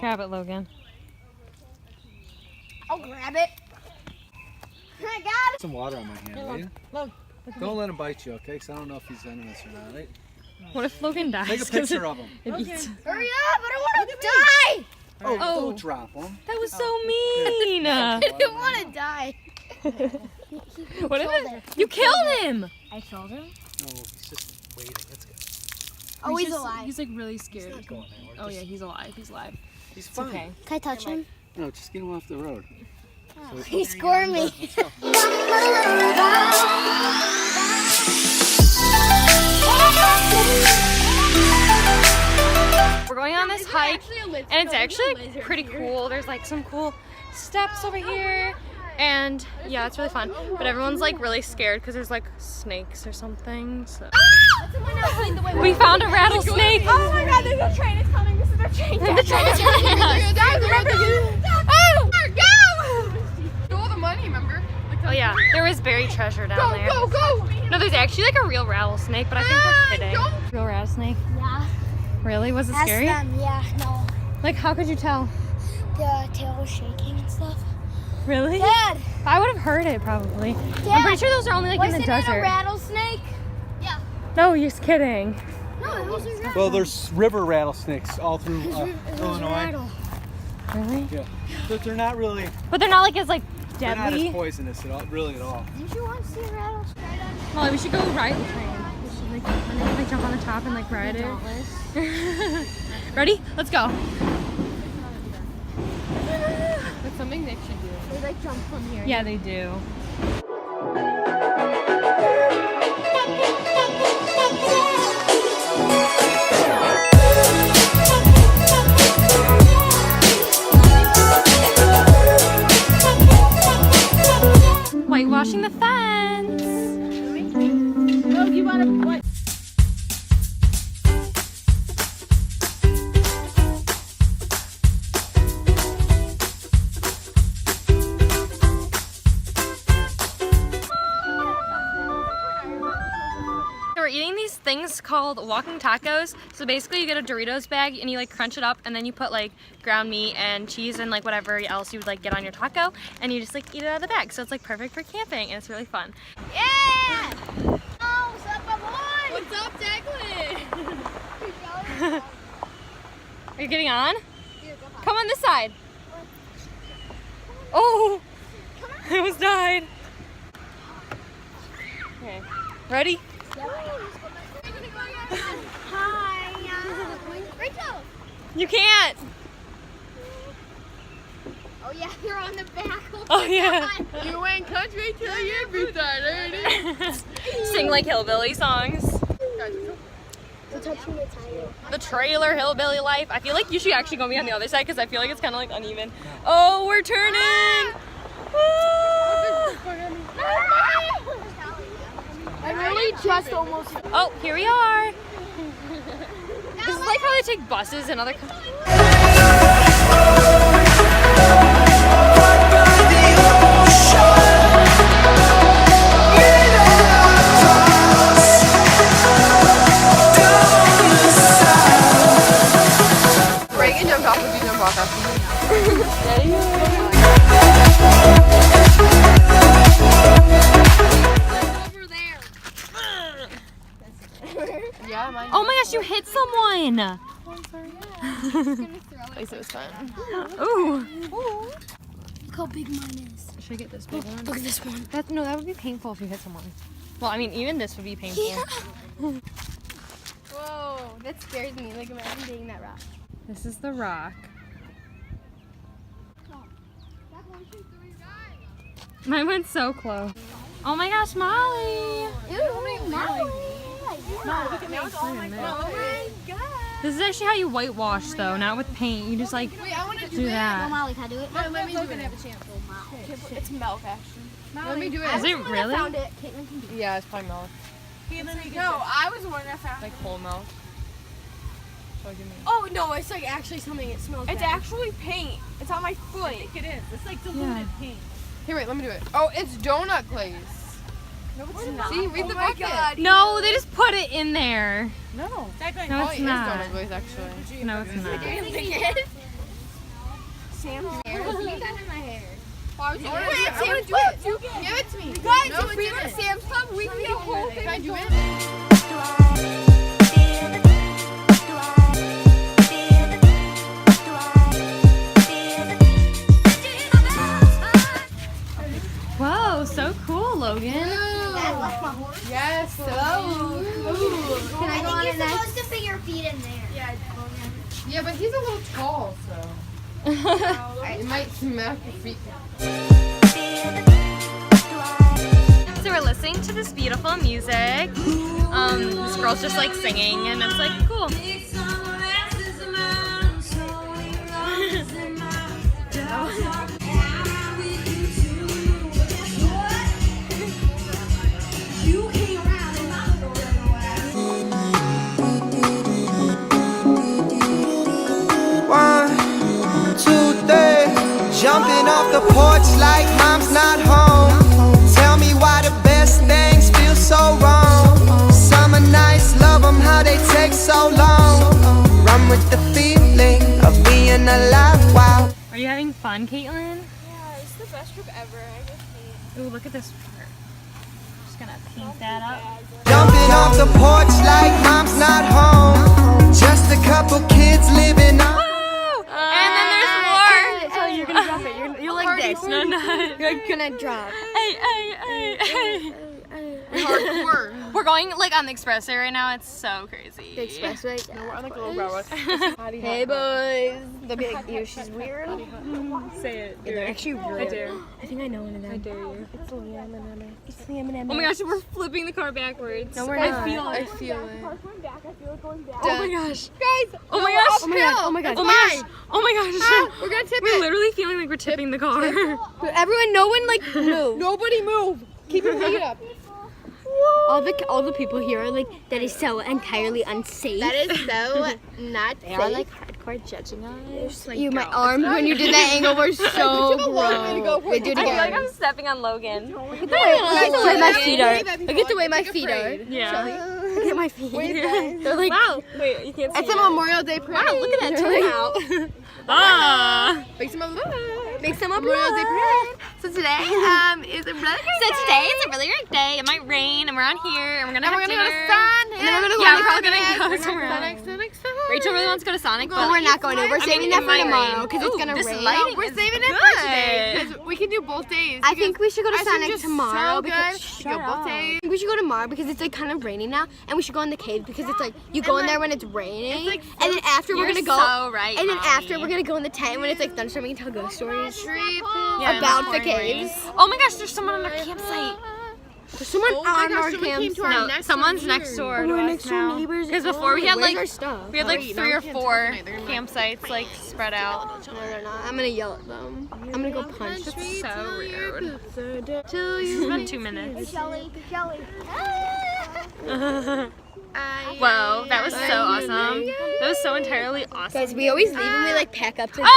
Grab it, Logan. I'll grab it. I got it. Some water on my hand, will you? Look. Don't let him bite you, okay? Because I don't know if he's venomous or not, right? What if Logan dies? Take a picture of him. Hurry up, I don't want to die. Oh, don't drop him. That was so mean. I didn't want to die. What if you killed him? I killed him? No, he's just waiting. Let's go. Oh, he's alive. He's like really scared. He's not going anywhere. Oh yeah, he's alive. He's alive. He's fine. Okay. Can I touch him? No, just get him off the road. Oh, he's squirmy. Let's go. We're going on this hike, and it's actually like, pretty cool. There's like some cool steps over here, and yeah, it's really fun. But everyone's like really scared because there's like snakes or something. So. We found a rattlesnake. Oh my God, there's a train. It's coming. This is their train. The train is coming. Oh, go! Do all the money, remember? Oh yeah, there was buried treasure down there. Go, go! No, there's actually like a real rattlesnake, but I think they're kidding. Real rattlesnake? Yeah. Really? Was it Ask scary? them. Yeah, no. Like, how could you tell? The tail was shaking and stuff. Really? Dad! I would have heard it probably. Dad, I'm pretty sure those are only like in the wasn't it desert. a rattlesnake? Yeah. No, you're just kidding. No, it was a rattlesnake. Well, there's river rattlesnakes all through Illinois. Really? Yeah. But they're not really, But they're not like as like they're not deadly. as poisonous at all, really at all. Did you want to see a rattlesnake? Molly, we should go ride the train. We should like, and then, like jump on the top and like ride it. Ready? Let's go. That's something Nick should do. They like jump from here. Yeah, they do. Whitewashing the fence. Oh, you want to what? We're eating these things called walking tacos. So basically you get a Doritos bag and you like crunch it up and then you put like ground meat and cheese and like whatever else you would like get on your taco and you just like eat it out of the bag. So it's like perfect for camping and it's really fun. Yeah! Oh, what's up, my boy? What's up, Declan? Are you getting on? Come on this side. Oh, I almost died. Okay, ready? Hi. Rachel. You can't. Oh yeah, you're on the back. Oh yeah. You ain't country till you're dirty. Sing like hillbilly songs. So touching the tire. The trailer hillbilly life. I feel like you should actually go me on the other side because I feel like it's kind of like uneven. Oh, we're turning. I really just almost. Oh, here we are. This is like how they take buses and other countries. Reagan jumped off if you jump off after me. Yeah, mine. Oh my gosh, you hit someone. At least it was fun. Ooh. Look how big mine is. Should I get this big one? Look at this one. No, that would be painful if you hit someone. Well, I mean, even this would be painful. Yeah. Whoa, that scares me. Like, imagine being that rock. This is the rock. Mine went so close. Oh my gosh, Molly. Ew, Molly. No, look at me. Oh my god. This is actually how you whitewash though, not with paint. You just like Wait, I want to do that. Molly, can I do it? No, let me do it. Have a chance. It's milk, actually. Let me do it. Is it really? Found it. Caitlin can do it. Yeah, it's probably milk. No, I was the one that found it. Like whole milk. So give me. Oh no, it's like actually something. It smells. It's actually paint. It's on my foot. I think it is. It's like diluted paint. Here, wait, let me do it. Oh, it's donut glaze. No, it's not. See, read the my bucket. God. No, they just put it in there. No. No, Oh, it's it is not. donut glaze, actually. No, it's not. Sam. Leave that in my hair. Sam, do it. Give it to me. Guys, if we go to Sam's Club, we can get a whole thing. Can I do it? Whoa, so cool, Logan. Yes, so cool. Can I go on it next? You're supposed to fit your feet in there. Yeah, but he's a little tall, so it might smack your feet. So we're listening to this beautiful music. This girl's just like singing, and it's like cool. Jumping off the porch like mom's not home. Tell me why the best things feel so wrong. Summer nights, love them how they take so long. Run with the feeling of being alive. Wow. Are you having fun, Caitlin? Yeah, it's the best trip ever. I just hate Ooh, look at this part. Just gonna paint that up. Jumping off the porch like mom's not home. Just a couple kids living on. And then there's more. Oh, you're gonna drop it. You're like this. No. You're gonna drop. Hey. Hardcore. We're going like on the expressway right now. It's so crazy. The expressway. No, we're on like a little railroad. Hey boys. They'll be like, ew, she's weird. Say it. They're actually real. I dare. I think I know one of them. I dare you. It's Liam and Emma. It's Liam and Emma. Oh my gosh, we're flipping the car backwards. No, we're not. I feel it. Oh my gosh. Guys. Oh my gosh. Oh my god. Oh my god. Oh my gosh. Oh my gosh. We're gonna tip We're it. literally feeling like we're tipping the car. Everyone, no one like move. Nobody move. Keep your feet up. All the people here are like, that is so entirely unsafe. That is so not They are like safe. hardcore judging us. Like, my arms when you did that angle were so gross. Wait, do it I feel like again. I'm stepping on Logan. Look at the way my feet are. Look at the way my feet are. Yeah. Look at my feet. They're like, Wow. Wait, you can't see It's a Memorial Day parade. wow, look at that turnout. Ah. Make some of Make some up. Memorial Day parade. So today is a really it's a really great day. It might rain, and we're on here, and we're gonna have We're gonna dinner. go to Sun. And then we're gonna go Yeah, to we're probably gonna go somewhere else. Sonic. Rachel really wants to go to Sonic, but We're not going to. We're saving that it for might tomorrow rain. because it's Ooh, gonna this rain. lighting We're is saving it good. for today because we can do both days. I think we should go to Ice cream Sonic just tomorrow so because good. We go both days. we should go tomorrow because it's like kind of raining now, and we should go in the cave because it's like you go in there when it's raining, like and then after we're You're gonna go, so right, and then Mommy. after we're gonna go in the tent when it's like thunderstorming and tell ghost stories Yeah, about in the pouring rain. caves. Oh my gosh, there's someone on our campsite. There's someone Oh my on gosh, our someone came campsite. to our No, next someone's door next here. door to We're us next door now. neighbors. Because before we had Where's like our stuff? we had like Wait, 3 no, or we can't 4 tell tonight. They're gonna- campsites like spread out. No, they're not. I'm gonna yell at them. I'm gonna go punch. It's so rude. It's Till been 2 minutes. Kelly. Whoa, that was so awesome. That was so entirely awesome. Guys, we always leave and we like pack up to. Ah!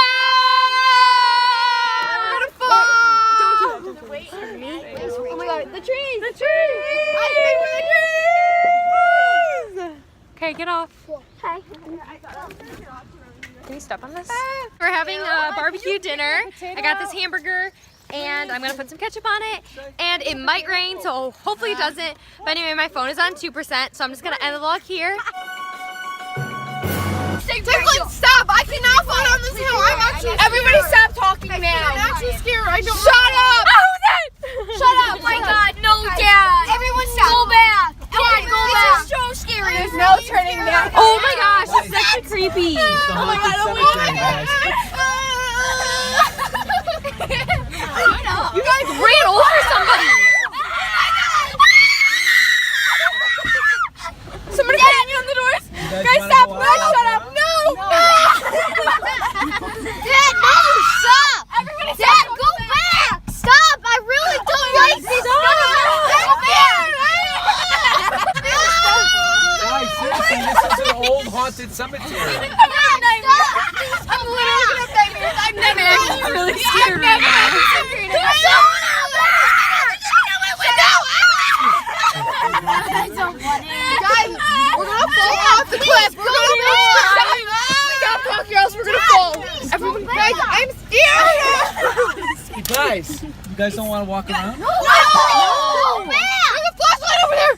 Oh my god, the trees! The trees! Okay, get off. Hi. Can you step on this? We're having a barbecue dinner. I got this hamburger and I'm gonna put some ketchup on it. And it might rain, so hopefully it doesn't. But anyway, my phone is on 2%, so I'm just gonna end the vlog here. Declan, stop! I cannot fall down this hill. I'm actually. Everybody, stop talking now. I'm actually scared. I don't. Shut up! Who's that? Shut up! Oh my God, no, Dad. Everyone, stop. Go back. Dad, go back. This is so scary. There's no turning back. Oh my gosh, that's actually creepy. Oh my God! Oh my God! You guys ran over somebody. Somebody banging on the doors. Guys, stop! Guys, shut up! No! Dad, no, stop! Everybody, Dad, go back! Stop! I really don't like this. Guys, seriously, this is an old haunted cemetery. I'm literally gonna bang me. I'm never. I'm really scared right now. Guys, we're gonna fall off the cliff. We're gonna fall. Stop talking, or else we're gonna fall. Everyone, guys, I'm scared. Guys, you guys don't want to walk around? No! There's a flashlight over there!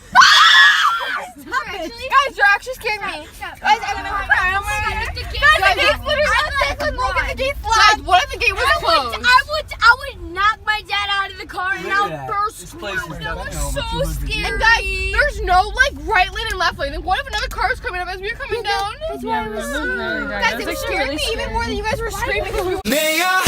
Guys, you're actually scaring me. Guys, I'm gonna cry. Oh my god. Guys, the gate's literally unsafe. Look at the gate flag. Guys, what if the gate was closed? I would knock my dad out of the car and Look at I'll that. burst This place through. is That got, was I don't know, so over 200 scary. And guys, there's no like right lane and left lane. And what if another car is coming up as we were coming down? Yeah, it was really dark. Guys, It it was was actually scaring really me even scary. more than you guys were screaming because we were. May your